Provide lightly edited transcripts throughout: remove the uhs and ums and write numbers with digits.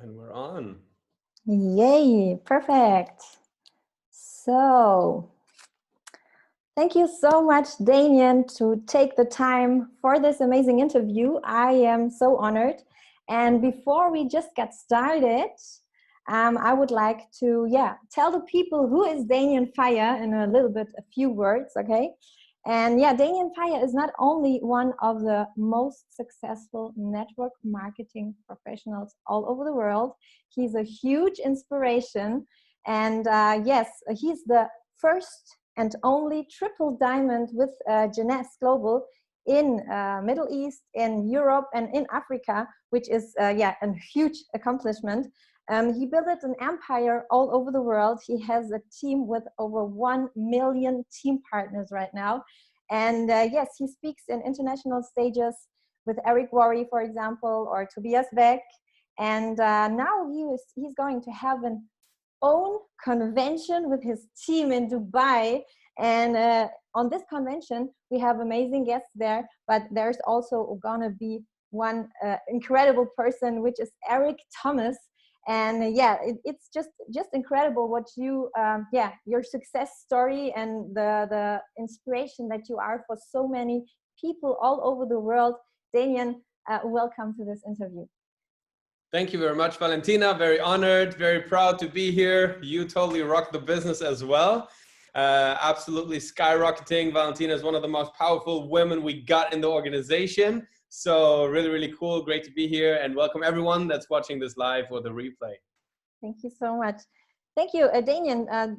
And we're on. Yay, perfect. So, thank you so much, Danien, to take the time for this amazing interview. I am so honored. And before we just get started, I would like to, tell the people who is Danien Feier in a few words, okay? And Danien Feier is not only one of the most successful network marketing professionals all over the world, he's a huge inspiration. And he's the first and only triple diamond with Jeunesse Global in Middle East, in Europe, and in Africa, which is a huge accomplishment. He built an empire all over the world. He has a team with over 1 million team partners right now. And he speaks in international stages with Eric Worre, for example, or Tobias Beck. And now he's going to have an own convention with his team in Dubai. And on this convention, we have amazing guests there, but there's also gonna be one incredible person, which is Eric Thomas. And it's just incredible what you, your success story and the inspiration that you are for so many people all over the world. Danien, welcome to this interview. Thank you very much, Valentina. Very honored, very proud to be here. You totally rock the business as well. Absolutely skyrocketing. Valentina is one of the most powerful women we got in the organization. So really, really cool. Great to be here, and welcome everyone that's watching this live or the replay. Thank you so much. Thank you, Danien.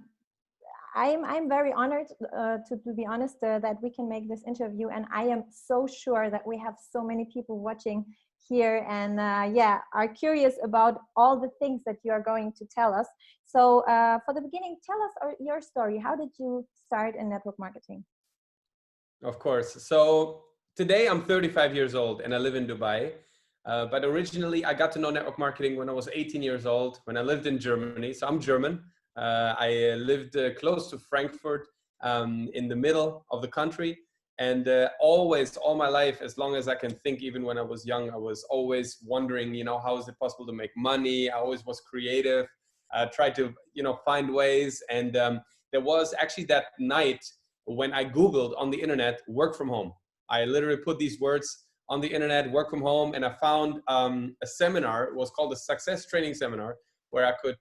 I'm very honored, to be honest, that we can make this interview, and I am so sure that we have so many people watching here and are curious about all the things that you are going to tell us. So for the beginning, tell us your story. How did you start in network marketing? Of course. So today I'm 35 years old and I live in Dubai. But originally I got to know network marketing when I was 18 years old, when I lived in Germany. So I'm German. I lived close to Frankfurt, in the middle of the country. And always, all my life, as long as I can think, even when I was young, I was always wondering, how is it possible to make money? I always was creative, tried to, find ways. And there was actually that night when I Googled on the internet, work from home. I literally put these words on the internet, work from home, and I found a seminar. It was called a Success Training Seminar, where I could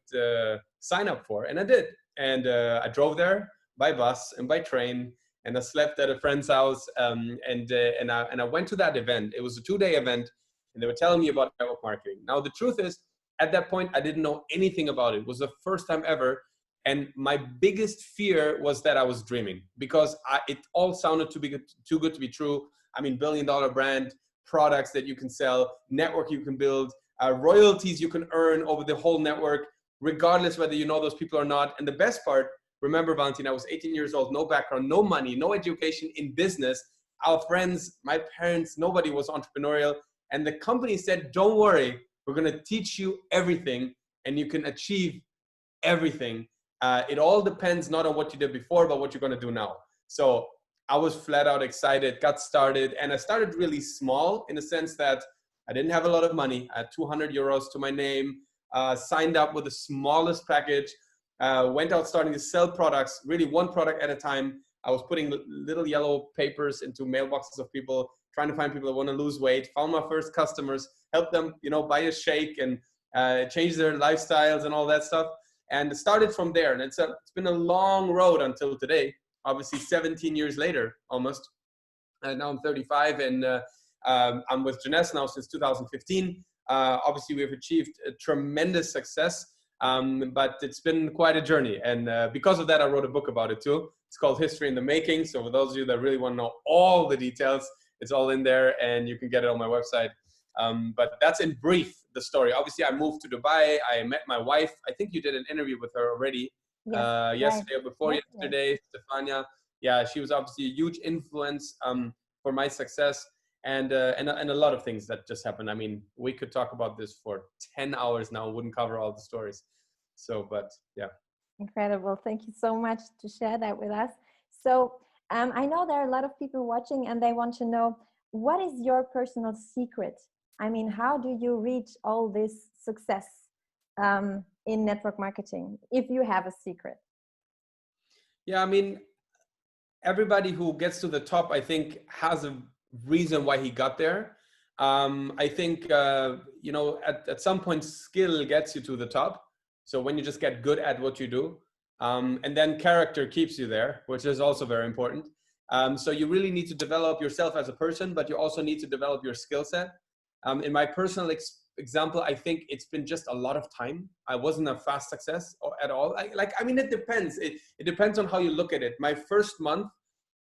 sign up for, and I did. And I drove there by bus and by train, and I slept at a friend's house, and I went to that event. It was a 2-day event, and they were telling me about network marketing. Now, the truth is, at that point, I didn't know anything about it. It was the first time ever, and my biggest fear was that I was dreaming, because it all sounded too good to be true. I mean, billion-dollar brand, products that you can sell, network you can build, royalties you can earn over the whole network, regardless whether you know those people or not. And the best part, remember, Valentina, I was 18 years old, no background, no money, no education in business. Our friends, my parents, nobody was entrepreneurial. And the company said, don't worry, we're going to teach you everything and you can achieve everything. It all depends not on what you did before, but what you're going to do now. So I was flat out excited, got started, and I started really small in the sense that I didn't have a lot of money. I had 200 euros to my name, signed up with the smallest package, went out starting to sell products, really one product at a time. I was putting little yellow papers into mailboxes of people, trying to find people that want to lose weight, found my first customers, helped them, buy a shake and change their lifestyles and all that stuff. And it started from there. And it's been a long road until today, obviously 17 years later, almost. And now I'm 35 and I'm with Jeunesse now since 2015. Obviously, we've achieved a tremendous success, but it's been quite a journey. And because of that, I wrote a book about it too. It's called History in the Making. So for those of you that really want to know all the details, it's all in there and you can get it on my website. But that's in brief the story. Obviously, I moved to Dubai. I met my wife. I think you did an interview with her already yesterday or before yesterday, Stefania. Yeah, she was obviously a huge influence for my success. And a lot of things that just happened. I mean, we could talk about this for 10 hours now. Wouldn't cover all the stories. So, but yeah. Incredible. Thank you so much to share that with us. So I know there are a lot of people watching and they want to know, what is your personal secret? I mean, how do you reach all this success? in network marketing, if you have a secret? Yeah, I mean, everybody who gets to the top, I think, has a reason why he got there. I think, you know, at some point, skill gets you to the top. So when you just get good at what you do, and then character keeps you there, which is also very important. So you really need to develop yourself as a person, but you also need to develop your skill set. In my personal example, I think it's been just a lot of time. I wasn't a fast success at all. I mean, it depends. It depends on how you look at it. My first month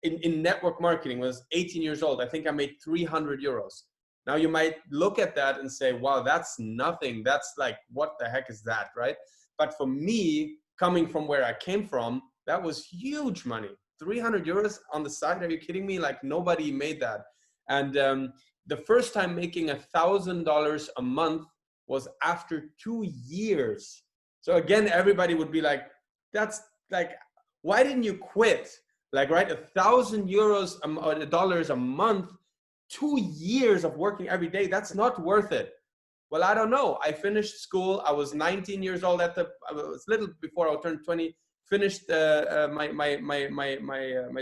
in network marketing was 18 years old. I think I made 300 euros. Now you might look at that and say, wow, that's nothing. That's like, what the heck is that, right? But for me, coming from where I came from, that was huge money. 300 euros on the side, are you kidding me? Like, nobody made that. And the first time making $1,000 a month was after 2 years. So again, everybody would be like, that's like, why didn't you quit? Like, right, $1,000 dollars a month, 2 years of working every day, that's not worth it. Well, I don't know. I finished school. I was 19 years old I was little before I turned 20, finished my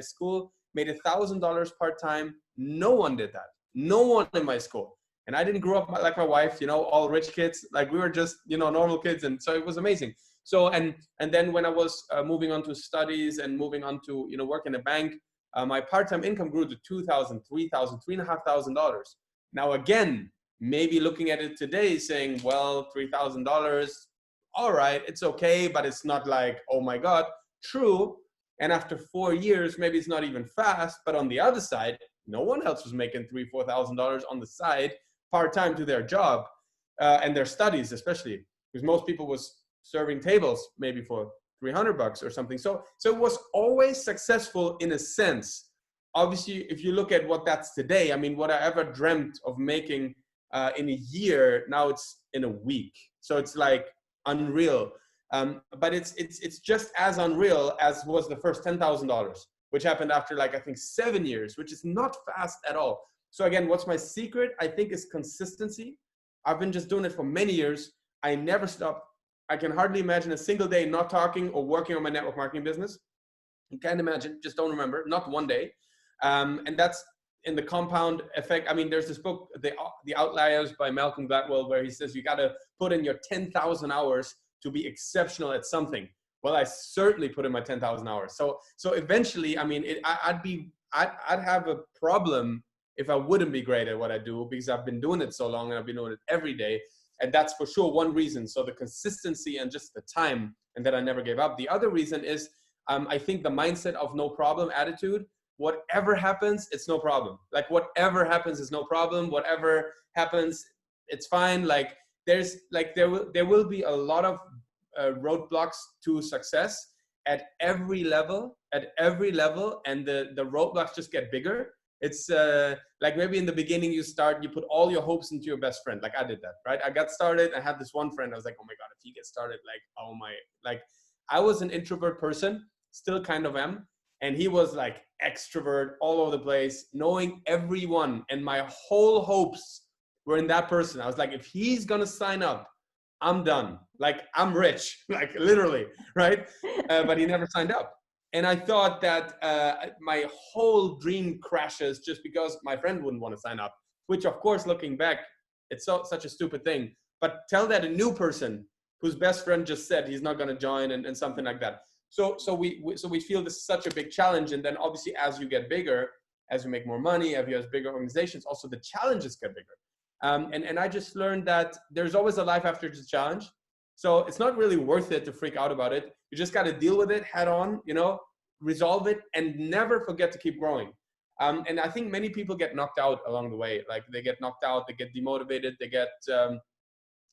school, made $1,000 part-time. No one did that. No one in my school. And I didn't grow up like my wife, you know, all rich kids. Like, we were just, you know, normal kids. And so it was amazing. So, and then when I was moving on to studies and moving on to, you know, work in a bank, my part-time income grew to $2,000, $3,000, $3,500. Now, again, maybe looking at it today saying, well, $3,000, all right, it's okay, but it's not like, oh my God, true. And after 4 years, maybe it's not even fast, but on the other side, no one else was making $3,000, $4,000 on the side, part-time to their job and their studies, especially, because most people was serving tables maybe for $300 or something. So it was always successful in a sense. Obviously, if you look at what that's today, I mean, what I ever dreamt of making in a year, now it's in a week. So it's like unreal. But it's just as unreal as was the first $10,000, which happened after, like, I think 7 years, which is not fast at all. So again, what's my secret? I think is consistency. I've been just doing it for many years. I never stopped. I can hardly imagine a single day not talking or working on my network marketing business. You can't imagine, just don't remember, not one day. And that's in the compound effect. I mean, there's this book, The Outliers by Malcolm Gladwell, where he says you got to put in your 10,000 hours to be exceptional at something. Well, I certainly put in my 10,000 hours. So eventually, I mean, I'd have a problem if I wouldn't be great at what I do, because I've been doing it so long and I've been doing it every day. And that's for sure one reason. So the consistency and just the time, and that I never gave up. The other reason is, I think the mindset of no problem attitude. Whatever happens, it's no problem. Like, whatever happens is no problem. Whatever happens, it's fine. Like, there will be a lot of roadblocks to success at every level, and the roadblocks just get bigger. It's like, maybe in the beginning you put all your hopes into your best friend. Like, I did that, right? I got started. I had this one friend. I was like, oh my God, if he gets started, like, oh my, like, I was an introvert person, still kind of am. And he was like extrovert all over the place, knowing everyone. And my whole hopes were in that person. I was like, if he's going to sign up, I'm done. Like, I'm rich, like, literally, right? But he never signed up. And I thought that my whole dream crashes just because my friend wouldn't want to sign up, which, of course, looking back, it's such a stupid thing. But tell that a new person whose best friend just said he's not going to join and something like that. So we feel this is such a big challenge. And then obviously, as you get bigger, as you make more money, as you have bigger organizations, also the challenges get bigger. And I just learned that there's always a life after the challenge. So it's not really worth it to freak out about it. You just got to deal with it head on, you know, resolve it, and never forget to keep growing. And I think many people get knocked out along the way. Like, they get knocked out, they get demotivated, they get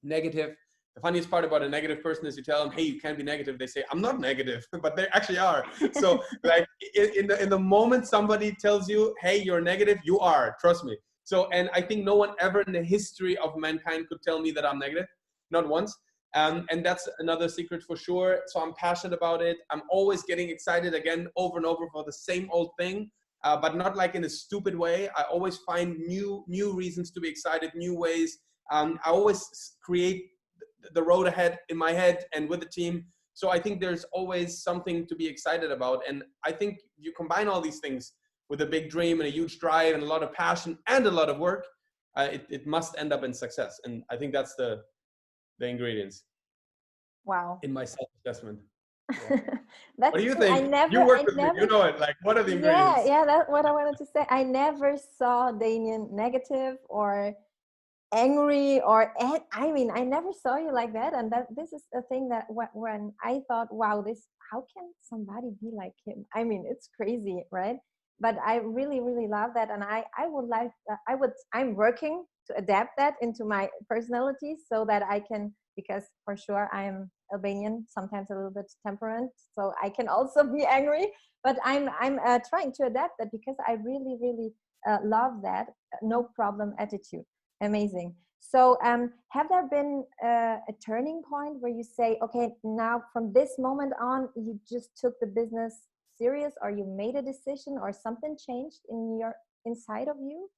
negative. The funniest part about a negative person is you tell them, hey, you can't be negative. They say, I'm not negative, but they actually are. So like, in the moment somebody tells you, hey, you're negative, you are, trust me. So, and I think no one ever in the history of mankind could tell me that I'm negative, not once. And that's another secret for sure. So I'm passionate about it. I'm always getting excited again, over and over, for the same old thing, but not like in a stupid way. I always find new reasons to be excited, new ways. I always create the road ahead in my head and with the team. So I think there's always something to be excited about. And I think you combine all these things with a big dream and a huge drive and a lot of passion and a lot of work, it must end up in success. And I think that's the ingredients. Wow. In my self-assessment. Yeah. That's What do you true. think? You work with me, you know it. Like, what are the ingredients? Yeah, that's what I wanted to say. I never saw Danien negative or angry or I mean, I never saw you like that. And that this is a thing that when I thought, wow, this, how can somebody be like him? I mean, it's crazy, right? But I really, really love that. And I would like, I'm working to adapt that into my personality so that I can, because for sure I'm Albanian, sometimes a little bit temperament. So I can also be angry, but I'm trying to adapt that because I really, really love that no problem attitude. Amazing. So have there been a turning point where you say, okay, now from this moment on, you just took the business serious, or you made a decision, or something changed in your inside of you?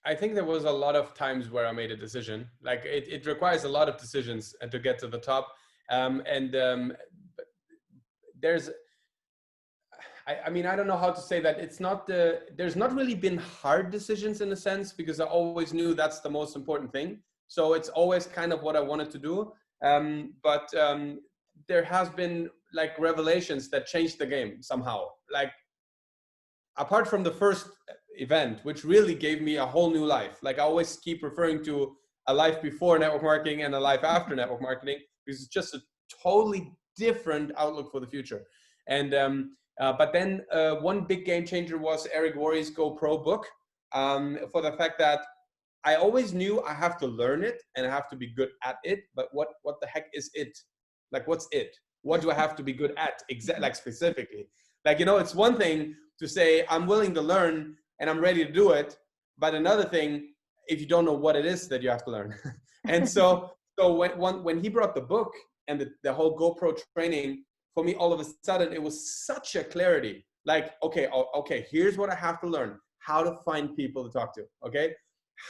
I think there was a lot of times where I made a decision. Like it requires a lot of decisions to get to the top. There's, I mean, I don't know how to say that. It's not there's not really been hard decisions in a sense, because I always knew that's the most important thing. So it's always kind of what I wanted to do. But there has been like revelations that changed the game somehow. Like apart from the first event, which really gave me a whole new life. Like I always keep referring to a life before network marketing and a life after network marketing, because it's just a totally different outlook for the future. And but then one big game changer was Eric Worre's Go Pro book, for the fact that I always knew I have to learn it and I have to be good at it. But what the heck is it? Like, what's it? What do I have to be good at? Like specifically, like, you know, it's one thing to say I'm willing to learn and I'm ready to do it, but another thing if you don't know what it is that you have to learn. And so when he brought the book and the whole GoPro training, for me, all of a sudden, it was such a clarity. Like, okay, here's what I have to learn: how to find people to talk to, okay?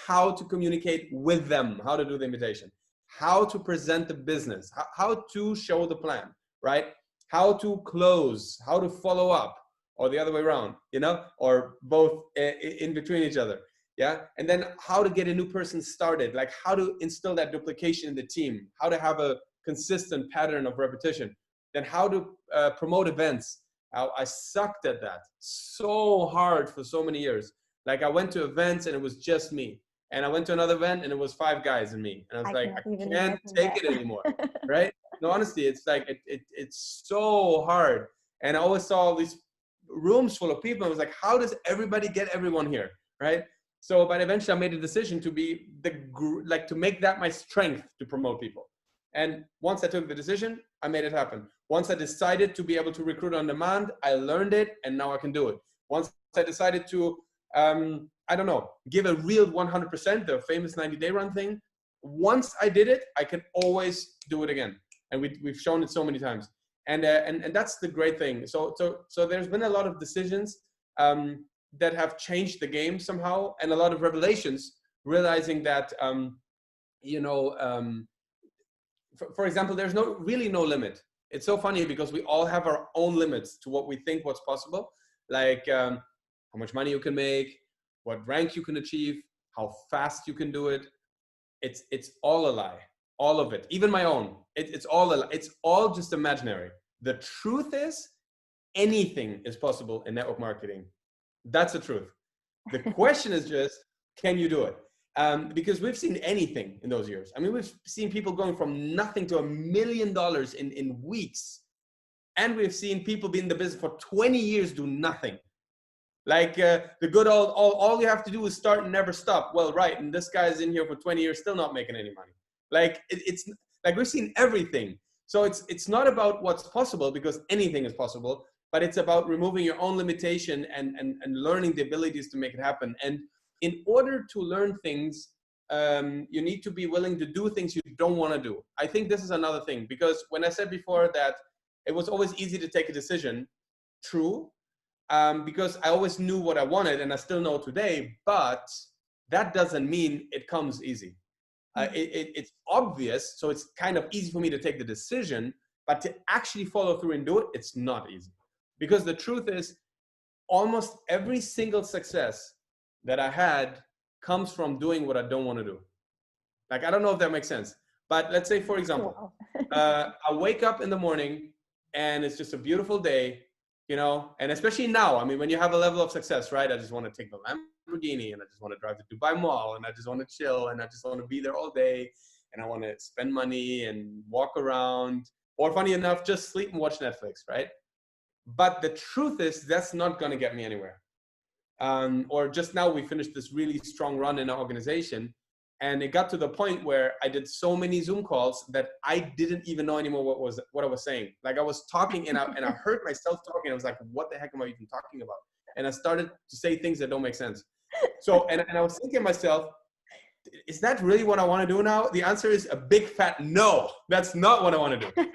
How to communicate with them, how to do the invitation, how to present the business, how to show the plan, right? How to close, how to follow up, or the other way around, you know, or both in between each other. Yeah. And then how to get a new person started, like how to instill that duplication in the team, how to have a consistent pattern of repetition, then how to promote events. I sucked at that so hard for so many years. Like I went to events and it was just me. And I went to another event and it was 5 guys and me. And I was like, I can't take it anymore. Right? No, honestly, it's like, it's so hard. And I always saw all these rooms full of people. I was like, how does everybody get everyone here? Right? So, but eventually I made a decision to be to make that my strength to promote people. And once I took the decision, I made it happen. Once I decided to be able to recruit on demand, I learned it and now I can do it. Once I decided to, I don't know, give a real 100%, the famous 90-day run thing. Once I did it, I can always do it again. And we've shown it so many times. And that's the great thing. So there's been a lot of decisions that have changed the game somehow, and a lot of revelations, realizing that, for example, there's really no limit. It's so funny because we all have our own limits to what we think what's possible, like how much money you can make, what rank you can achieve, how fast you can do it. It's all a lie, all of it, even my own. It's all a lie. It's all just imaginary. The truth is, anything is possible in network marketing. That's the truth. The question is just, can you do it? Because we've seen anything in those years. I mean, we've seen people going from nothing to $1 million in weeks. And we've seen people be in the business for 20 years do nothing. Like the good old, all you have to do is start and never stop. Well, right. And this guy's in here for 20 years, still not making any money. Like it's like we've seen everything. So it's not about what's possible, because anything is possible, but it's about removing your own limitation and learning the abilities to make it happen. And in order to learn things, you need to be willing to do things you don't want to do. I think this is another thing, because when I said before that it was always easy to take a decision, true, because I always knew what I wanted, and I still know today, but that doesn't mean it comes easy. It's obvious, so it's kind of easy for me to take the decision, but to actually follow through and do it, it's not easy. Because the truth is, almost every single success that I had comes from doing what I don't want to do. Like, I don't know if that makes sense, but let's say, for example, I wake up in the morning and it's just a beautiful day, you know, and especially now, I mean, when you have a level of success, right? I just want to take the Lamborghini and I just want to drive to Dubai Mall and I just want to chill and I just want to be there all day and I want to spend money and walk around, or funny enough, just sleep and watch Netflix, right? But the truth is, that's not going to get me anywhere. Or just now we finished this really strong run in our organization, and it got to the point where I did so many Zoom calls that I didn't even know anymore what I was saying. Like, I was talking and I heard myself talking. I was like, what the heck am I even talking about? And I started to say things that don't make sense. So, and I was thinking to myself, is that really what I want to do now? The answer is a big fat no. That's not what I want to do.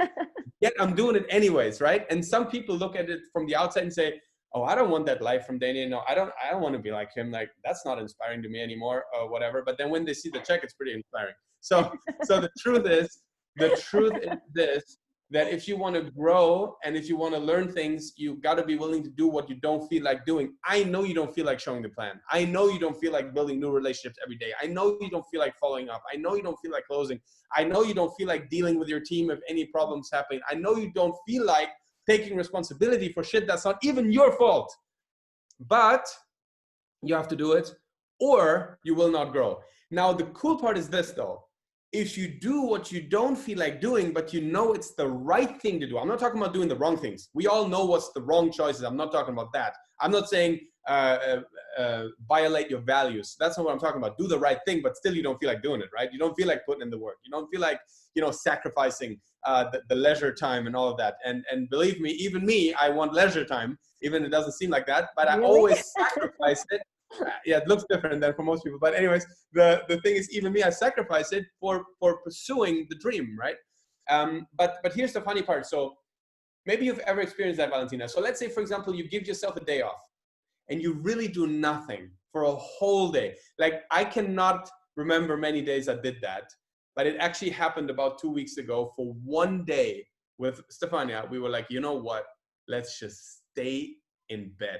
Yet I'm doing it anyways, right? And some people look at it from the outside and say, oh, I don't want that life from Danien. No, I don't want to be like him. Like, that's not inspiring to me anymore, or whatever. But then when they see the check, it's pretty inspiring. So the truth is this, that if you want to grow and if you want to learn things, you got to be willing to do what you don't feel like doing. I know you don't feel like showing the plan. I know you don't feel like building new relationships every day. I know you don't feel like following up. I know you don't feel like closing. I know you don't feel like dealing with your team if any problems happen. I know you don't feel like taking responsibility for shit that's not even your fault. But you have to do it or you will not grow. Now, the cool part is this, though. If you do what you don't feel like doing, but you know it's the right thing to do. I'm not talking about doing the wrong things. We all know what's the wrong choices. I'm not talking about that. I'm not saying violate your values. That's not what I'm talking about. Do the right thing, but still you don't feel like doing it, right? You don't feel like putting in the work. You don't feel like, you know, sacrificing the leisure time and all of that. And believe me, even me, I want leisure time, even if it doesn't seem like that, but really? I always sacrifice it. Yeah, it looks different than for most people. But anyways, the thing is, even me, I sacrifice it for pursuing the dream, right? But here's the funny part. So maybe you've ever experienced that, Valentina. So let's say, for example, you give yourself a day off and you really do nothing for a whole day. Like, I cannot remember many days I did that, but it actually happened about 2 weeks ago for one day with Stefania. We were like, you know what? Let's just stay in bed.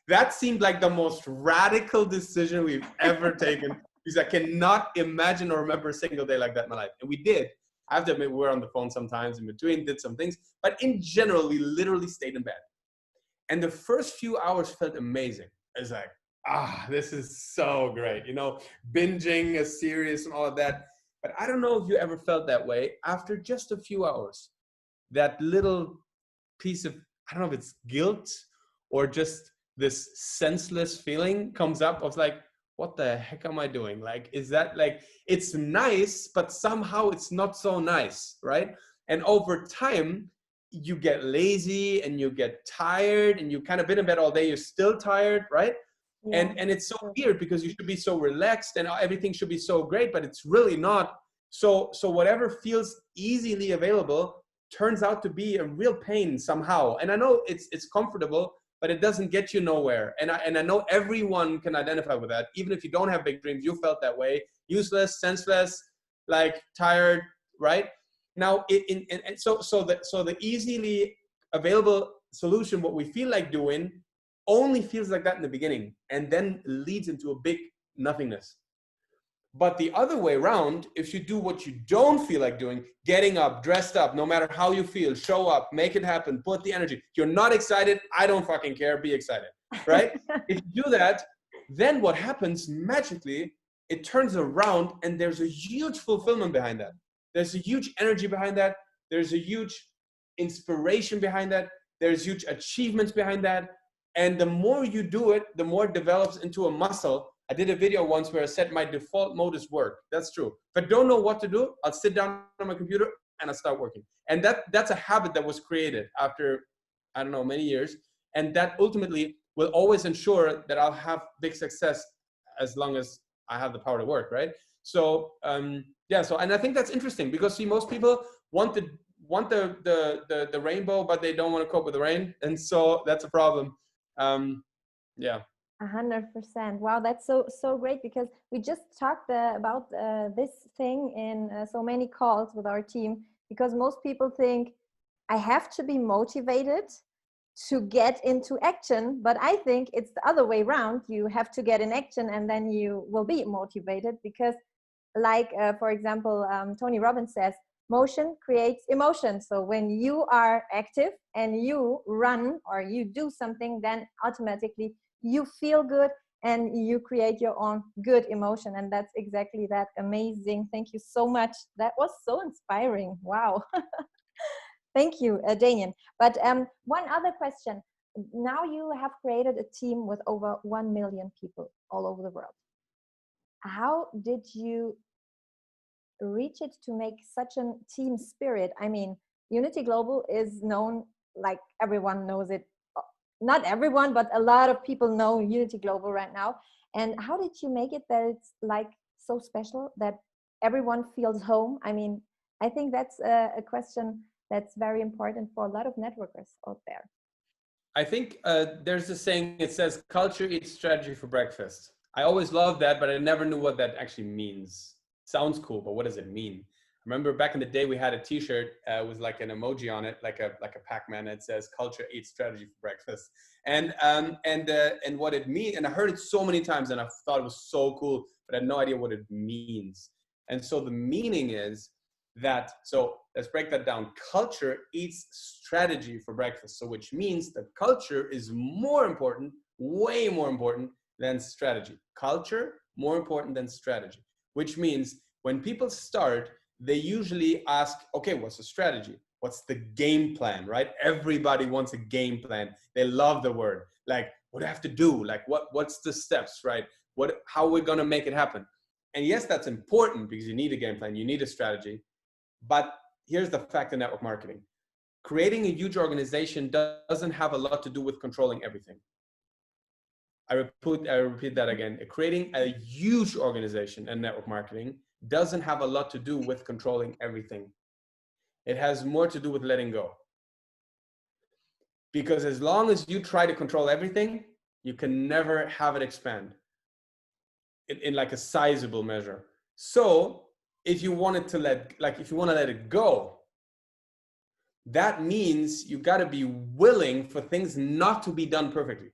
That seemed like the most radical decision we've ever taken, because I cannot imagine or remember a single day like that in my life. And we did. I have to admit, we were on the phone sometimes in between, did some things, but in general, we literally stayed in bed. And the first few hours felt amazing. It's like, this is so great, you know, binging a series and all of that. But I don't know if you ever felt that way after just a few hours. That little piece of, I don't know if it's guilt or just this senseless feeling comes up of like, what the heck am I doing? Like, is that like, it's nice, but somehow it's not so nice, right? And over time, you get lazy and you get tired and you kind of been in bed all day, you're still tired, right? Yeah. And it's so weird because you should be so relaxed and everything should be so great, but it's really not. So whatever feels easily available turns out to be a real pain somehow. And I know it's comfortable, but it doesn't get you nowhere. And I know everyone can identify with that. Even if you don't have big dreams, you felt that way. Useless, senseless, like tired, right? Now, so the easily available solution, what we feel like doing, only feels like that in the beginning and then leads into a big nothingness. But the other way around, if you do what you don't feel like doing, getting up, dressed up, no matter how you feel, show up, make it happen, put the energy. You're not excited. I don't fucking care. Be excited, right? If you do that, then what happens magically, it turns around and there's a huge fulfillment behind that. There's a huge energy behind that. There's a huge inspiration behind that. There's huge achievements behind that. And the more you do it, the more it develops into a muscle. I did a video once where I said my default mode is work. That's true. If I don't know what to do, I'll sit down on my computer and I'll start working. And that's a habit that was created after, I don't know, many years. And that ultimately will always ensure that I'll have big success as long as I have the power to work, right? So, and I think that's interesting because, see, most people want the rainbow, but they don't want to cope with the rain. And so that's a problem. Yeah. 100%. Wow, that's so great, because we just talked about this thing in so many calls with our team, because most people think I have to be motivated to get into action, but I think it's the other way around. You have to get in action and then you will be motivated, because like for example, Tony Robbins says, motion creates emotion. So when you are active and you run or you do something, then automatically you feel good and you create your own good emotion. And that's exactly that. Amazing. Thank you so much. That was so inspiring. Wow. Thank you, Danien. But one other question. Now you have created a team with over 1 million people all over the world. How did you reach it to make such a team spirit? I mean, Unityglobal is known, like everyone knows it. Not everyone, but a lot of people know Unityglobal right now. And how did you make it that it's like so special that everyone feels home? I mean, I think that's a question that's very important for a lot of networkers out there. I think there's a saying, it says, culture eats strategy for breakfast. I always loved that, but I never knew what that actually means. Sounds cool, but what does it mean? I remember back in the day, we had a t-shirt with like an emoji on it, like a Pac-Man. It says, culture eats strategy for breakfast. And what it means, and I heard it so many times and I thought it was so cool, but I had no idea what it means. And so the meaning is that, so let's break that down. Culture eats strategy for breakfast. So which means that culture is more important, way more important than strategy. Culture, more important than strategy, which means when people start, they usually ask, okay, what's the strategy? What's the game plan, right? Everybody wants a game plan. They love the word. Like, what do I have to do? Like, what's the steps, right? How are we going to make it happen? And yes, that's important because you need a game plan, you need a strategy. But here's the fact in network marketing. Creating a huge organization doesn't have a lot to do with controlling everything. I repeat that again. Creating a huge organization in network marketing doesn't have a lot to do with controlling everything. It has more to do with letting go. Because as long as you try to control everything, you can never have it expand in like a sizable measure. So if you wanted to if you want to let it go, that means you got to be willing for things not to be done perfectly.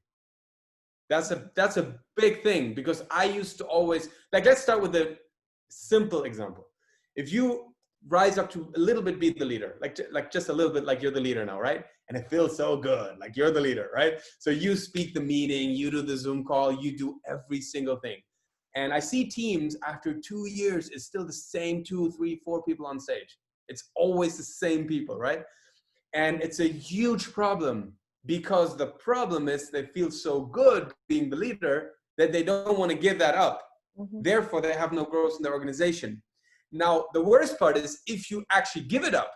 That's a big thing, because I used to always, like, let's start with a simple example. If you rise up to a little bit be the leader, like just a little bit, like you're the leader now, right? And it feels so good, like you're the leader, right? So you speak the meeting, you do the Zoom call, you do every single thing. And I see teams after 2 years, it's still the same 2, 3, 4 people on stage. It's always the same people, right? And it's a huge problem, because the problem is they feel so good being the leader that they don't want to give that up. Mm-hmm. Therefore, they have no growth in their organization. Now, the worst part is if you actually give it up,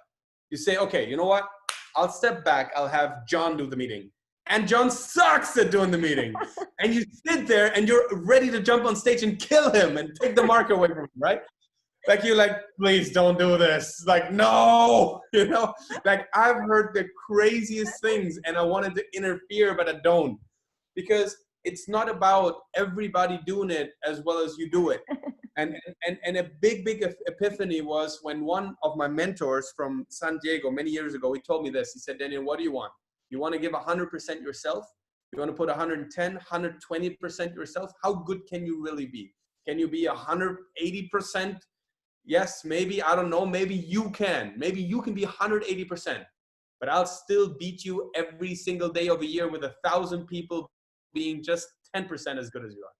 you say, okay, you know what? I'll step back. I'll have John do the meeting. And John sucks at doing the meeting. And you sit there and you're ready to jump on stage and kill him and take the mark away from him, right? Like, you're like, please don't do this. Like, no, you know, like I've heard the craziest things and I wanted to interfere, but I don't, because it's not about everybody doing it as well as you do it. And a big epiphany was when one of my mentors from San Diego many years ago, he told me this. He said, Danien, what do you want? You want to give 100% yourself? You want to put 110, 120% yourself? How good can you really be? Can you be 180%? Yes, maybe, I don't know, maybe you can. Maybe you can be 180%, but I'll still beat you every single day of a year with 1,000 people being just 10% as good as you are.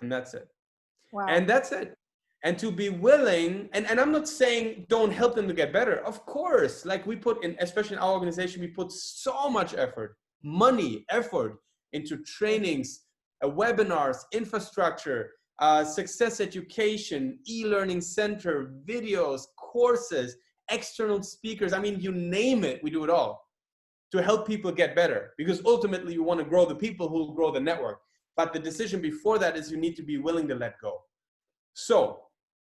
And that's it. Wow. And that's it. And to be willing, and I'm not saying don't help them to get better. Of course, like we put in, especially in our organization, we put so much effort, money, effort into trainings, webinars, infrastructure, success education, e-learning center, videos, courses, external speakers. I mean, you name it, we do it all to help people get better, because ultimately you want to grow the people who will grow the network. But the decision before that is you need to be willing to let go. So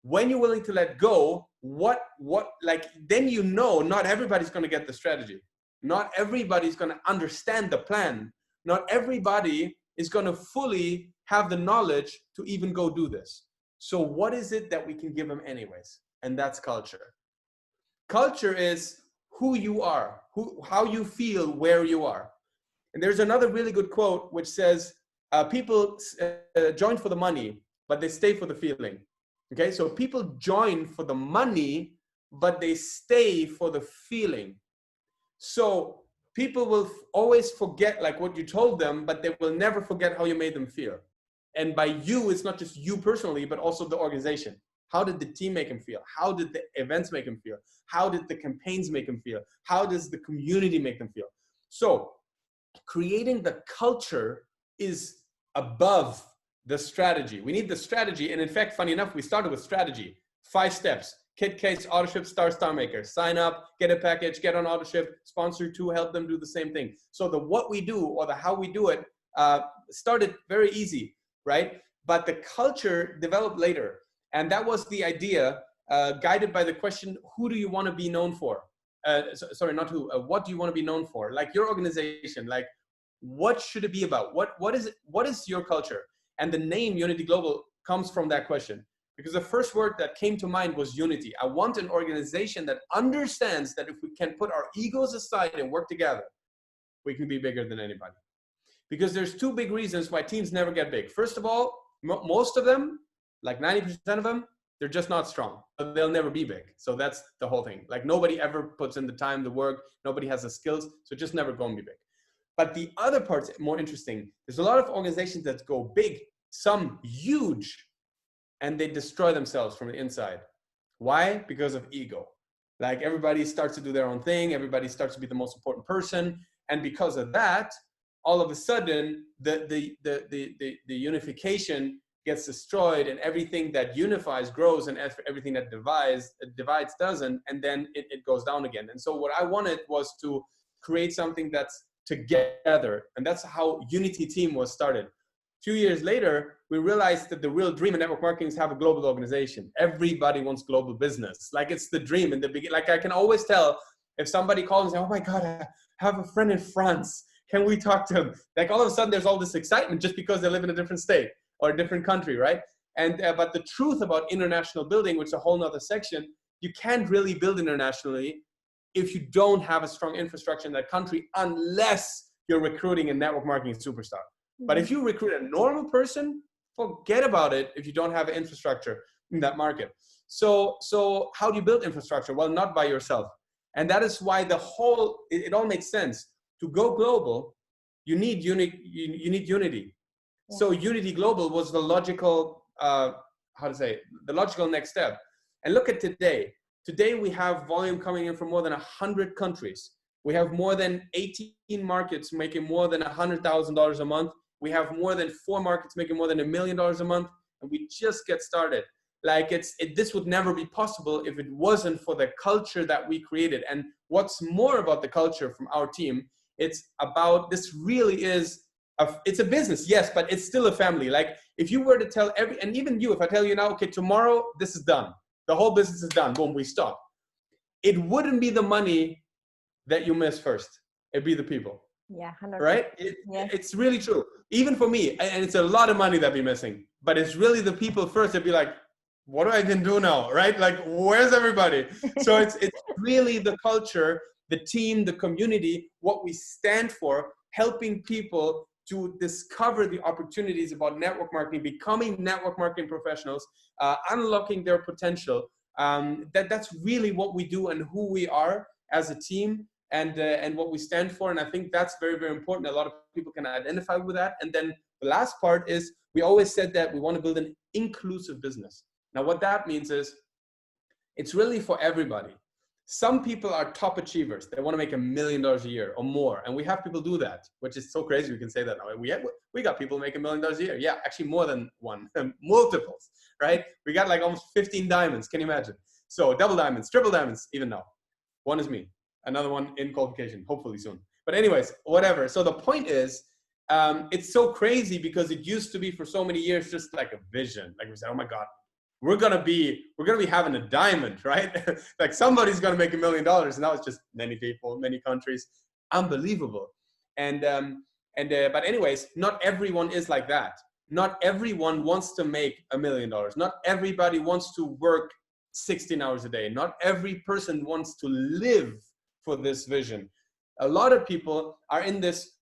when you're willing to let go, then you know not everybody's going to get the strategy. Not everybody's going to understand the plan, not everybody is going to fully have the knowledge to even go do this. So what is it that we can give them anyways? And that's culture. Culture is who you are, how you feel, where you are. And there's another really good quote which says, people join for the money, but they stay for the feeling. Okay, so people join for the money, but they stay for the feeling. So people will always forget like what you told them, but they will never forget how you made them feel. And by you, it's not just you personally, but also the organization. How did the team make them feel? How did the events make them feel? How did the campaigns make them feel? How does the community make them feel? So creating the culture is above the strategy. We need the strategy. And in fact, funny enough, we started with strategy. 5 steps. Kit case, AutoShip, star maker. Sign up, get a package, get on AutoShip, sponsor 2, help them do the same thing. So the what we do or the how we do it started very easy, right? But the culture developed later. And that was the idea, guided by the question, who do you want to be known for? Sorry, not who, what do you want to be known for? Like your organization, like what should it be about? What is it? What is your culture? And the name Unityglobal comes from that question. Because the first word that came to mind was unity. I want an organization that understands that if we can put our egos aside and work together, we can be bigger than anybody. Because there's 2 big reasons why teams never get big. First of all, most of them, like 90% of them, they're just not strong. They'll never be big. So that's the whole thing. Like nobody ever puts in the time, the work, nobody has the skills, so just never going to be big. But the other part's more interesting. There's a lot of organizations that go big, some huge, and they destroy themselves from the inside. Why? Because of ego. Like everybody starts to do their own thing. Everybody starts to be the most important person. And because of that, all of a sudden, the unification gets destroyed, and everything that unifies grows, and everything that divides doesn't, and then it goes down again. And so what I wanted was to create something that's together. And that's how Unity Team was started. 2 years later, we realized that the real dream in network marketing is to have a global organization. Everybody wants global business. Like it's the dream in the beginning. Like I can always tell if somebody calls and says, oh my God, I have a friend in France. Can we talk to him? Like all of a sudden there's all this excitement just because they live in a different state or a different country, right? And but the truth about international building, which is a whole nother section, you can't really build internationally if you don't have a strong infrastructure in that country, unless you're recruiting a network marketing superstar. But if you recruit a normal person, forget about it if you don't have an infrastructure in that market. So how do you build infrastructure? Well, not by yourself. And that is why it all makes sense. To go global, you need unity. Yeah. So Unityglobal was the logical, the logical next step. And look at today. Today we have volume coming in from more than 100 countries. We have more than 18 markets making more than $100,000 a month. We have more than 4 markets making more than $1 million a month, and we just get started. Like this would never be possible if it wasn't for the culture that we created. And what's more about the culture from our team, it's about, this really is, it's a business, yes, but it's still a family. Like if you were to tell and even you, if I tell you now, okay, tomorrow this is done, the whole business is done, boom, we stop. It wouldn't be the money that you miss first. It'd be the people. Yeah, 100%. Right? It's really true. Even for me, and it's a lot of money that'd be missing, but it's really the people first. They'd be like, what do I even do now? Right? Like, where's everybody? So it's really the culture, the team, the community, what we stand for, helping people to discover the opportunities about network marketing, becoming network marketing professionals, unlocking their potential. That's really what we do and who we are as a team. And what we stand for. And I think that's very, very important. A lot of people can identify with that. And then the last part is, we always said that we want to build an inclusive business. Now, what that means is it's really for everybody. Some people are top achievers. They want to make $1 million a year or more. And we have people do that, which is so crazy. We can say that now. We got people making $1 million a year. Yeah, actually more than one, multiples, right? We got like almost 15 diamonds. Can you imagine? So double diamonds, triple diamonds, even now. One is me. Another one in qualification, hopefully soon. But anyways, whatever. So the point is, it's so crazy because it used to be for so many years just like a vision. Like we said, oh my God, we're gonna be having a diamond, right? Like somebody's gonna make $1 million, and now it's just many people, many countries, unbelievable. And And but anyways, not everyone is like that. Not everyone wants to make $1 million. Not everybody wants to work 16 hours a day. Not every person wants to live for this vision. A lot of people are in this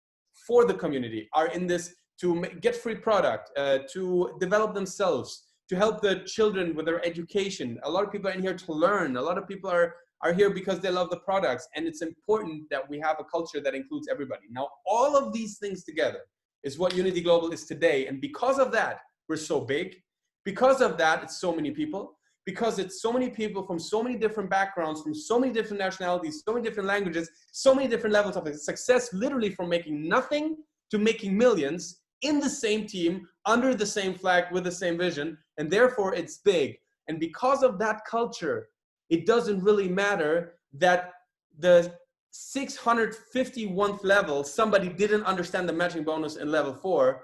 for the community, are in this to get free product, to develop themselves, to help the children with their education. A lot of people are in here to learn. A lot of people are here because they love the products. And it's important that we have a culture that includes everybody. Now, all of these things together is what Unity Global is today. And because of that, we're so big. Because of that, it's so many people. Because it's so many people from so many different backgrounds, from so many different nationalities, so many different languages, so many different levels of success, literally from making nothing to making millions in the same team, under the same flag, with the same vision. And therefore, it's big. And because of that culture, it doesn't really matter that the 651th level, somebody didn't understand the matching bonus in level 4,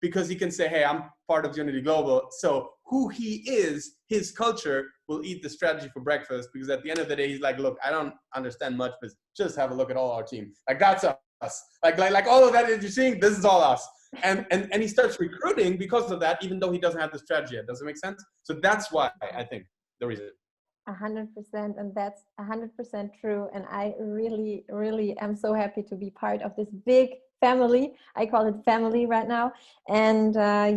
because he can say, hey, I'm part of Unity Global. So who he is, his culture will eat the strategy for breakfast, because at the end of the day, he's like, look, I don't understand much, but just have a look at all our team. Like, that's us. Like all of that that you're seeing, this is all us. And he starts recruiting because of that, even though he doesn't have the strategy yet. Does it make sense? So that's why I think the reason. 100%, and that's 100% true. And I really, really am so happy to be part of this big family. I call it family right now. And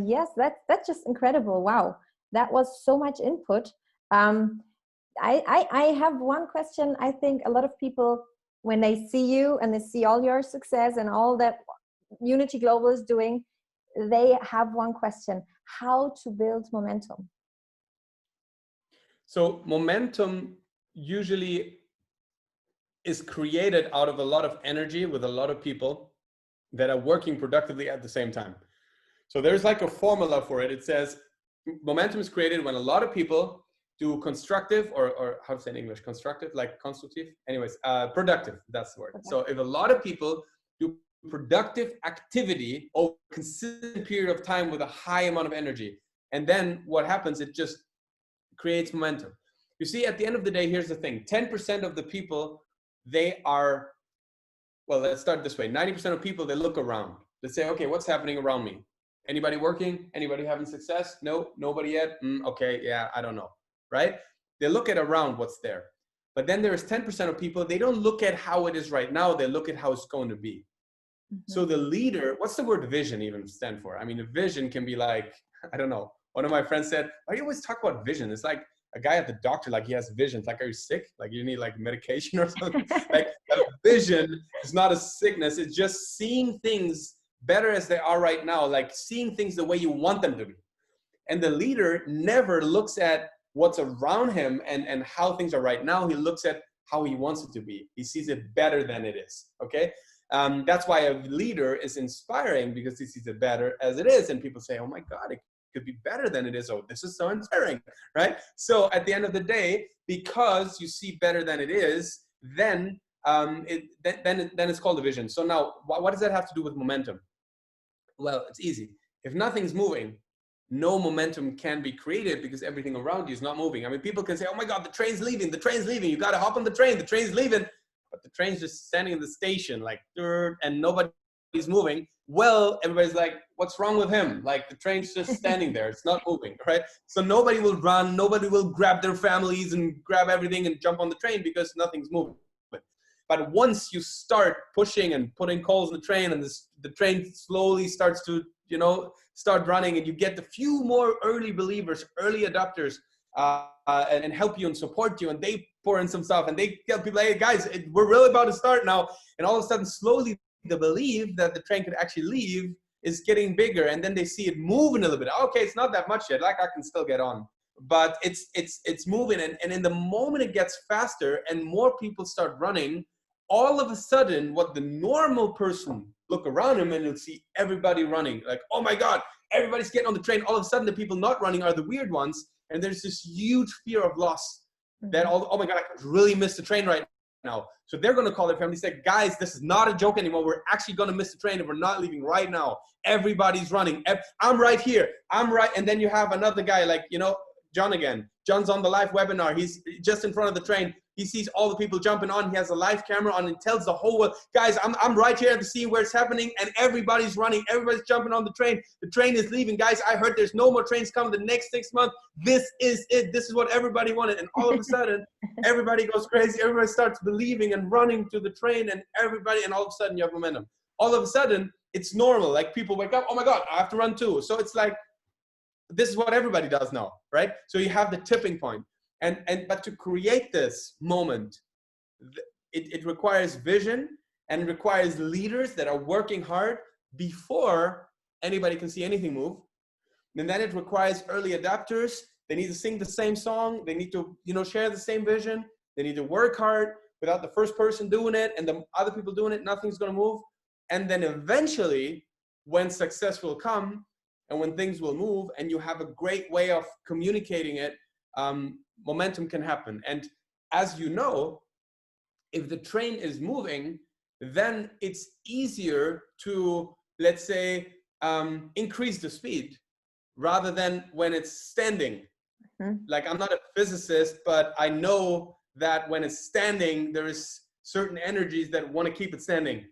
yes, that's just incredible. Wow, that was so much input. I have one question. I think a lot of people, when they see you and they see all your success and all that Unity Global is doing, they have one question: how to build momentum? So momentum usually is created out of a lot of energy with a lot of people that are working productively at the same time. So there's like a formula for it. It says momentum is created when a lot of people do constructive, or how to say in English, constructive, like constructive, anyways, productive, that's the word. Okay. So if a lot of people do productive activity over a consistent period of time with a high amount of energy, and then what happens, it just creates momentum. You see, at the end of the day, here's the thing: 10% of the people, they are, well, let's start this way. 90% of people, they look around. They say, okay, what's happening around me? Anybody working? Anybody having success? No, nobody yet. Okay, yeah, I don't know, right? They look at around what's there. But then there's 10% of people, they don't look at how it is right now. They look at how it's going to be. Mm-hmm. So the leader, what's the word vision even stand for? I mean, a vision can be like, I don't know. One of my friends said, why do you always talk about vision? It's like a guy at the doctor, like he has visions. Like, are you sick? Like you need like medication or something? Like a vision is not a sickness. It's just seeing things better as they are right now, like seeing things the way you want them to be. And the leader never looks at what's around him and how things are right now. He looks at how he wants it to be. He sees it better than it is, okay? That's why a leader is inspiring, because he sees it better as it is. And people say, oh my God, it could be better than it is. Oh, this is so inspiring, right? So at the end of the day, because you see better than it is, then it's called a vision. So now, what does that have to do with momentum? Well, it's easy. If nothing's moving, no momentum can be created, because everything around you is not moving. I mean, people can say, oh my God, the train's leaving, you got to hop on the train's leaving. But the train's just standing in the station, like, and nobody's moving. Well, everybody's like, what's wrong with him? Like, the train's just standing there, it's not moving, right? So nobody will run, nobody will grab their families and grab everything and jump on the train, because nothing's moving. But once you start pushing and putting coals in the train, and the train slowly starts to, start running, and you get the few more early believers, early adopters, and help you and support you, and they pour in some stuff, and they tell people, hey guys, we're really about to start now. And all of a sudden, slowly, the belief that the train could actually leave is getting bigger, and then they see it moving a little bit. Okay, it's not that much yet, like I can still get on. But it's moving, and in the moment it gets faster and more people start running, all of a sudden, what the normal person look around him and he'll see everybody running, like, oh my God, everybody's getting on the train. All of a sudden, the people not running are the weird ones, and there's this huge fear of loss. That oh my God, I could really miss the train right now. So they're going to call their family and say, guys, this is not a joke anymore. We're actually going to miss the train, and we're not leaving right now. Everybody's running. I'm right here. I'm right. And then you have another guy like, John again. John's on the live webinar. He's just in front of the train. He sees all the people jumping on. He has a live camera on and tells the whole world, guys, I'm right here at the scene where it's happening, and everybody's running. Everybody's jumping on the train. The train is leaving. Guys, I heard there's no more trains coming the next 6 months. This is it. This is what everybody wanted. And all of a sudden, everybody goes crazy. Everybody starts believing and running to the train, and all of a sudden you have momentum. All of a sudden, it's normal. Like people wake up, oh my God, I have to run too. So it's like, this is what everybody does now, right? So you have the tipping point. But to create this moment, it requires vision, and it requires leaders that are working hard before anybody can see anything move. And then it requires early adapters. They need to sing the same song. They need to, share the same vision. They need to work hard. Without the first person doing it and the other people doing it, nothing's going to move. And then eventually, when success will come and when things will move and you have a great way of communicating it, momentum can happen. And as you know, if the train is moving, then it's easier to, let's say, increase the speed rather than when it's standing. Mm-hmm. Like, I'm not a physicist, but I know that when it's standing, there is certain energies that want to keep it standing.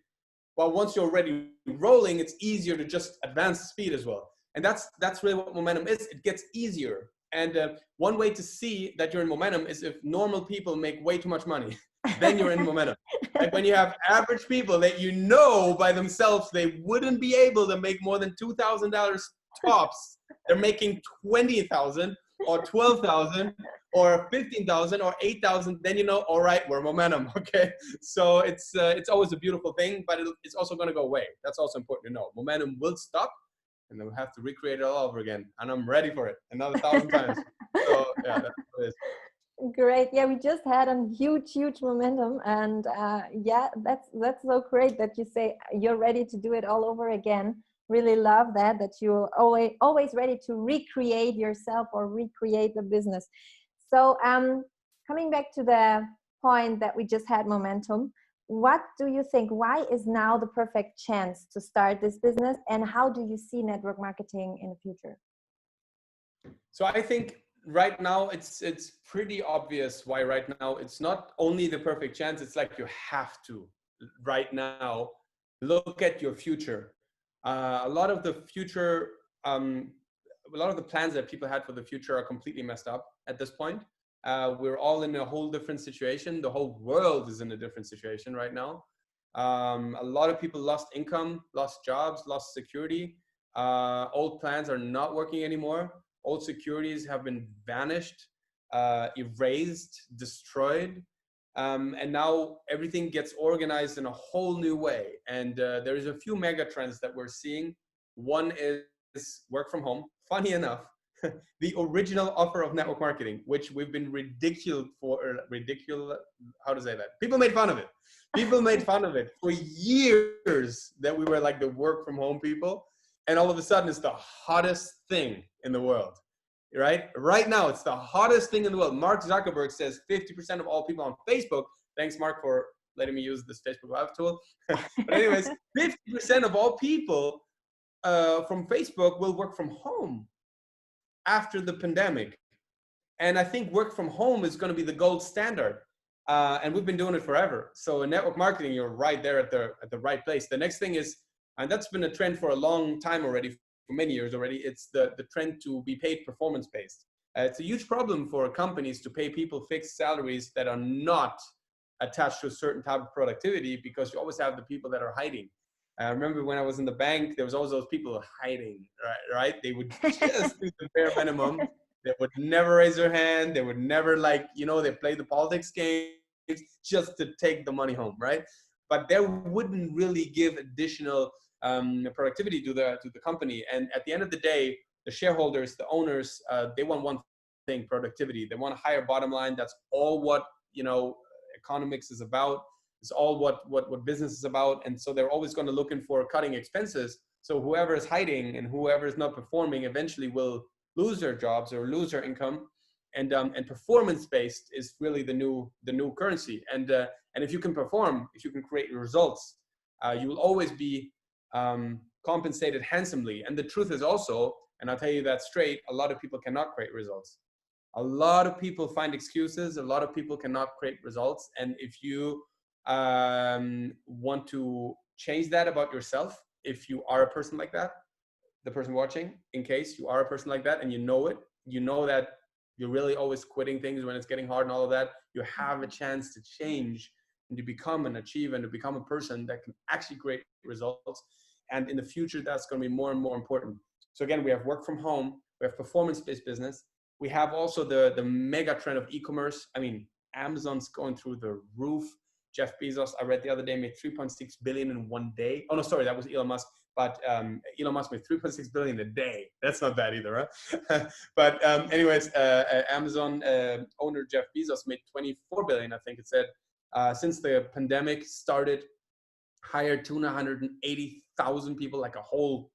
Well, once you're already rolling, it's easier to just advance the speed as well. And that's really what momentum is. It gets easier. And one way to see that you're in momentum is if normal people make way too much money, then you're in momentum. Like when you have average people that by themselves, they wouldn't be able to make more than $2,000 tops. They're making $20,000 or $12,000 or $15,000 or $8,000. Then all right, we're momentum. Okay, so it's always a beautiful thing, but it's also going to go away. That's also important to know. Momentum will stop, and then we'll have to recreate it all over again. And I'm ready for it another 1,000 times. So yeah, that's what it is. Great. Yeah, we just had a huge momentum, and yeah, that's so great that you say you're ready to do it all over again. Really love that you're always ready to recreate yourself or recreate the business. So coming back to the point that we just had momentum, what do you think, why is now the perfect chance to start this business, and how do you see network marketing in the future? So I think right now it's pretty obvious why right now it's not only the perfect chance, it's like you have to right now look at your future. A lot of the plans that people had for the future are completely messed up at this point. We're all in a whole different situation. The whole world is in a different situation right now. A lot of people lost income, lost jobs, lost security. Old plans are not working anymore. Old securities have been vanished, erased, destroyed. And now everything gets organized in a whole new way. And there's a few mega trends that we're seeing. One is work from home. Funny enough, the original offer of network marketing, which we've been ridiculed, how to say that? People made fun of it. People made fun of it for years that we were like the work from home people. And all of a sudden it's the hottest thing in the world. Right? Right now, it's the hottest thing in the world. Mark Zuckerberg says 50% of all people on Facebook, thanks Mark for letting me use this Facebook Live tool. But anyways, 50% of all people from Facebook will work from home after the pandemic. And I think work from home is going to be the gold standard. And we've been doing it forever. So in network marketing, you're right there at the right place. The next thing is, and that's been a trend for a long time already, for many years already, it's the trend to be paid performance-based. It's a huge problem for companies to pay people fixed salaries that are not attached to a certain type of productivity, because you always have the people that are hiding. I remember when I was in the bank, there was always those people hiding, right? They would just do the bare minimum. They would never raise their hand. They would never they play the politics game just to take the money home, right? But they wouldn't really give additional productivity to the company. And at the end of the day, the shareholders, the owners, they want one thing: productivity. They want a higher bottom line. That's all what economics is about. It's all what business is about. And so they're always going to looking for cutting expenses. So whoever is hiding and whoever is not performing eventually will lose their jobs or lose their income. And performance-based is really the new currency. And if you can perform, if you can create results, you will always be compensated handsomely. And the truth is also, and I'll tell you that straight, a lot of people cannot create results. A lot of people find excuses. A lot of people cannot create results. And if you want to change that about yourself, if you are a person like that, the person watching, in case you are a person like that and you know it, you know that you're really always quitting things when it's getting hard and all of that, you have a chance to change and to become and achieve and to become a person that can actually create results. And in the future, that's going to be more and more important. So again, we have work from home, we have performance-based business. We have also the mega trend of e-commerce. I mean, Amazon's going through the roof. Jeff Bezos, I read the other day, made 3.6 billion in one day. Oh no, sorry, that was Elon Musk. But Elon Musk made 3.6 billion a day. That's not bad either, huh? But anyways, Amazon owner Jeff Bezos made 24 billion, I think it said, since the pandemic started. Hired 280,000 people, like a whole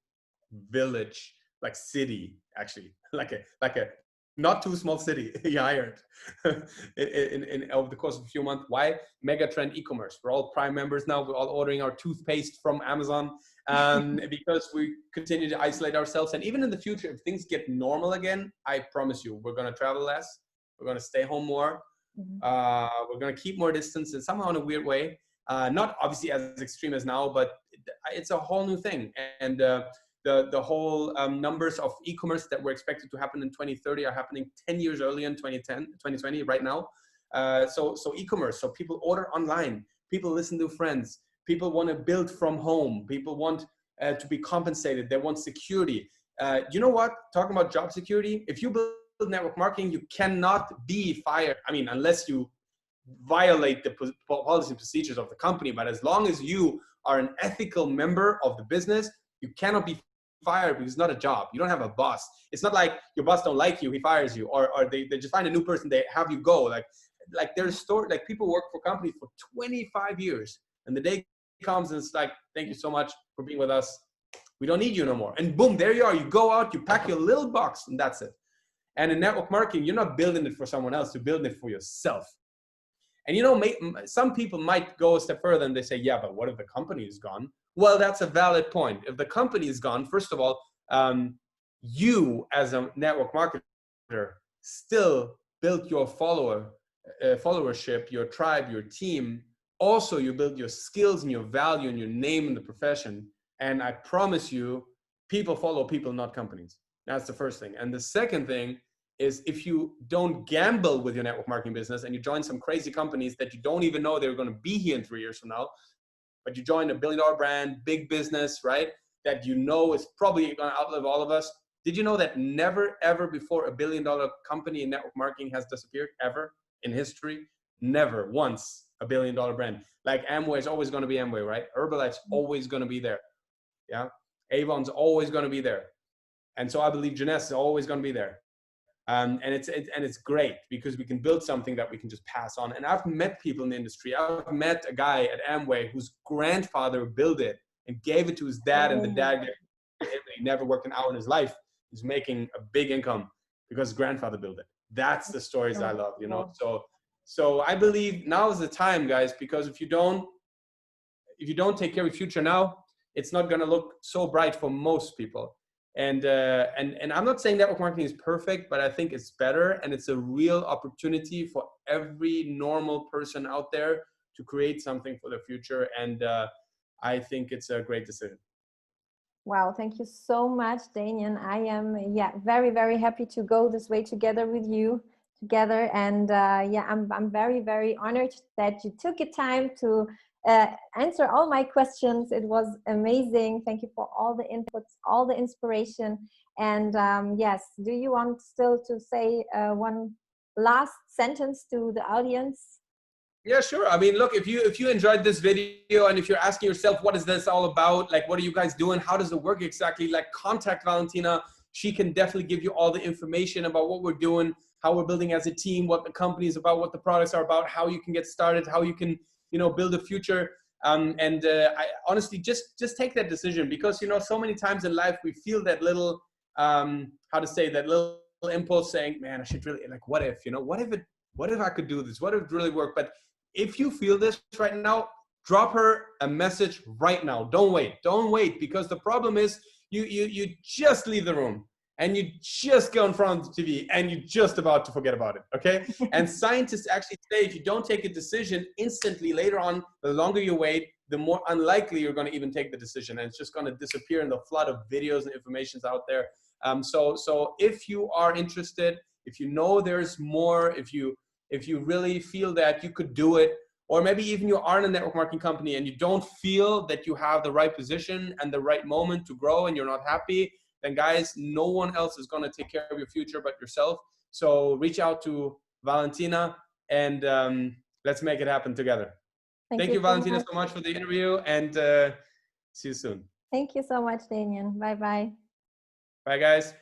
village, like city, actually, like a not too small city. He hired in over the course of a few months. Why? Mega trend e-commerce. We're all Prime members now. We're all ordering our toothpaste from Amazon because we continue to isolate ourselves. And even in the future, if things get normal again, I promise you, we're going to travel less. We're going to stay home more. We're going to keep more distance, and somehow in a weird way. Not obviously as extreme as now, but it's a whole new thing. And the whole numbers of e-commerce that were expected to happen in 2030 are happening 10 years earlier in 2020 right now. So e-commerce, so people order online, people listen to friends, people want to build from home, people want to be compensated, they want security. You know what? Talking about job security, if you build network marketing, you cannot be fired. I mean, unless you violate the policy and procedures of the company. But as long as you are an ethical member of the business, you cannot be fired because it's not a job. You don't have a boss. It's not like your boss don't like you, he fires you, or they just find a new person, they have you go. Like there's like people work for companies for 25 years and the day comes and it's like, thank you so much for being with us. We don't need you no more. And boom, there you are. You go out, you pack your little box and that's it. And in network marketing, you're not building it for someone else, you're building it for yourself. And you know, some people might go a step further and they say, yeah, but what if the company is gone? Well, that's a valid point. If the company is gone, first of all, you as a network marketer still build your followership, your tribe, your team. Also, you build your skills and your value and your name in the profession. And I promise you, people follow people, not companies. That's the first thing. And the second thing is if you don't gamble with your network marketing business and you join some crazy companies that you don't even know they're going to be here in 3 years from now, but you join a $1 billion brand, big business, right? That you know is probably going to outlive all of us. Did you know that never, ever before a $1 billion company in network marketing has disappeared ever in history? Never once a $1 billion brand. Like Amway is always going to be Amway, right? Herbalife's always going to be there. Yeah. Avon's always going to be there. And so I believe Jeunesse is always going to be there. And it's great because we can build something that we can just pass on. And I've met people in the industry. I've met a guy at Amway whose grandfather built it and gave it to his dad, and the dad he never worked an hour in his life. He's making a big income because his grandfather built it. That's the stories I love, you know. So I believe now is the time, guys, because if you don't take care of your future now, it's not going to look so bright for most people. And I'm not saying network marketing is perfect, but I think it's better, and it's a real opportunity for every normal person out there to create something for the future. And I think it's a great decision. Wow, thank you so much, Danien. I am very, very happy to go this way together with you together. And I'm very, very honored that you took your time to answer all my questions. It was amazing. Thank you for all the inputs, all the inspiration. And yes, do you want still to say one last sentence to the audience? Yeah, sure. I mean, look, if you enjoyed this video and if you're asking yourself, what is this all about? Like, what are you guys doing? How does it work exactly? Like, contact Valentina. She can definitely give you all the information about what we're doing, how we're building as a team, what the company is about, what the products are about, how you can get started, how you can, build a future. I honestly just take that decision, because, so many times in life we feel that little, that little impulse saying, man, I should really, like, what if I could do this? What if it really worked? But if you feel this right now, drop her a message right now. Don't wait, because the problem is you just leave the room and you just go in front of the TV and you're just about to forget about it, okay? And scientists actually say if you don't take a decision instantly later on, the longer you wait, the more unlikely you're going to even take the decision, and it's just going to disappear in the flood of videos and information out there. So if you are interested, if you know there's more, if you really feel that you could do it, or maybe even you are in a network marketing company and you don't feel that you have the right position and the right moment to grow and you're not happy, then guys, no one else is going to take care of your future but yourself. So reach out to Valentina and let's make it happen together. Thank you, Valentina, so much for the interview, and see you soon. Thank you so much, Danien. Bye-bye. Bye, guys.